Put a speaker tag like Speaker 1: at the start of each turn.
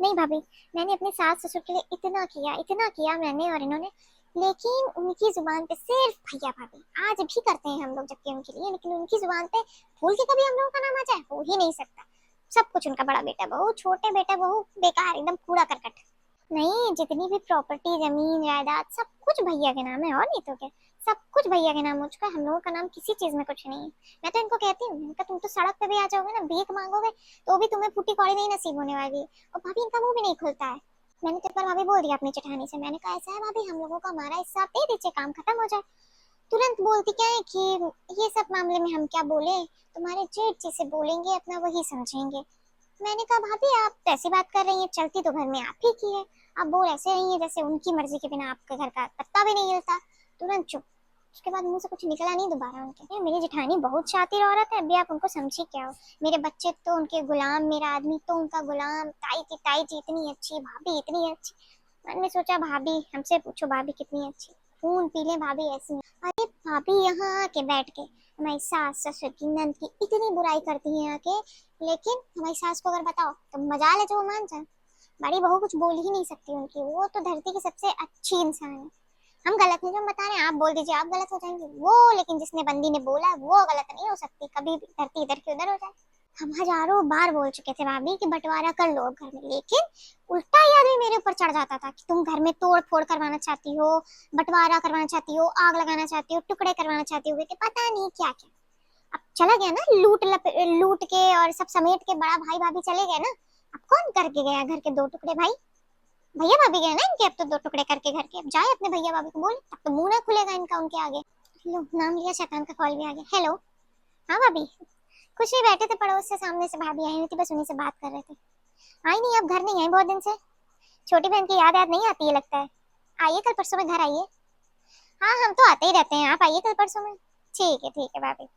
Speaker 1: नहीं भाभी, मैंने अपने सास ससुर के लिए इतना किया मैंने और इन्होंने, लेकिन उनकी जुबान पे सिर्फ भैया भाभी आज भी करते हैं हम लोग जबकि उनके लिए, लेकिन उनकी जुबान पे भूल के कभी हम लोगों का नाम आ जाए हो ही नहीं सकता। सब कुछ उनका, बड़ा बेटा बहू, छोटे बेटा बहू, बेकार एकदम कूड़ा करकट। नहीं, जितनी भी प्रॉपर्टी जमीन जायदाद सब कुछ भैया के नाम है, और नहीं तो क्या। सब कुछ भैया के नाम हो चुका है, हम लोगों का नाम किसी चीज में कुछ नहीं है। मैं तो इनको कहती हूँ, इनका तुम तो सड़क पे भी आ जाओगे ना, भीख मांगोगे तो भी तुम्हें फूटी कौड़ी नहीं नसीब होने वाली। और भाभी इनका मुंह भी नहीं खुलता है। मैंने तो एक बार भाभी बोल दिया अपनी जेठानी से, मैंने कहा ऐसा है भाभी, हम लोगों का हमारा हिस्सा आप दे दीजिए, काम खत्म हो जाए। तुरंत बोलती क्या है कि ये सब मामले में हम क्या बोले, तुम्हारे जेठ जी से बोलेंगे, अपना वही समझेंगे। मैंने कहा भाभी आप ऐसी बात कर रही हैं, चलती तो घर में आप ही की है। आप बोल ऐसे रही हैं जैसे उनकी मर्जी के बिना आपके घर का पत्ता भी नहीं हिलता। तुरंत चुप। उसके बाद मुंह से कुछ निकला नहीं दोबारा उनके। मेरी जेठानी बहुत शातिर औरत है, अभी आप उनको समझी क्या हो। मेरे बच्चे तो उनके गुलाम, मेरा आदमी तो उनका गुलाम। ताई जी इतनी अच्छी, भाभी इतनी अच्छी। मैंने सोचा भाभी हमसे पूछो, भाभी कितनी अच्छी, खून पी ले भाभी ऐसी है। अरे भाभी यहाँ आके बैठ के हमारी सास ससुर की नंद की इतनी बुराई करती है आके, लेकिन हमारी सास को अगर बताओ तो मजाल है जो वो मान जाए। बड़ी बहू कुछ बोल ही नहीं सकती उनकी, वो तो धरती की सबसे अच्छी इंसान है। हम गलत हैं जो हम बता रहे हैं, आप बोल दीजिए आप गलत हो जाएंगे वो, लेकिन जिसने बंदी ने बोला है वो गलत नहीं हो सकती कभी भी, धरती इधर की उधर हो जाए। हम हजारों बार बोल चुके थे भाभी कि बंटवारा कर लो घर में, लेकिन उल्टा ही आदमी मेरे ऊपर चढ़ जाता था कि तुम घर में तोड़ फोड़ करवाना चाहती हो, बंटवारा करवाना चाहती हो, आग लगाना चाहती हो, टुकड़े करवाना चाहती हो, कि पता नहीं क्या क्या। अब चला गया ना, लूट के और सब समेट के बड़ा भाई भाभी चले गए ना। अब कौन करके गया घर के दो टुकड़े भाई, भैया भाभी गए ना इनके, अब तो दो टुकड़े करके घर के। अब जाए अपने भैया भाभी को बोले, अब तो मुंह ना खुलेगा इनका उनके आगे। लो नाम लिया, शैतान का कॉल भी आ गया। हेलो। हाँ भाभी, कुछ नहीं, बैठे थे पड़ोस से, सामने से भाभी आई हुई थी, बस उन्हीं से बात कर रहे थे। आई नहीं, अब घर नहीं आई बहुत दिन से। छोटी बहन की याद नहीं आती है लगता है। आइए कल परसों में घर आइए। हाँ हम तो आते ही रहते हैं, आप आइए कल परसों में। ठीक है भाभी।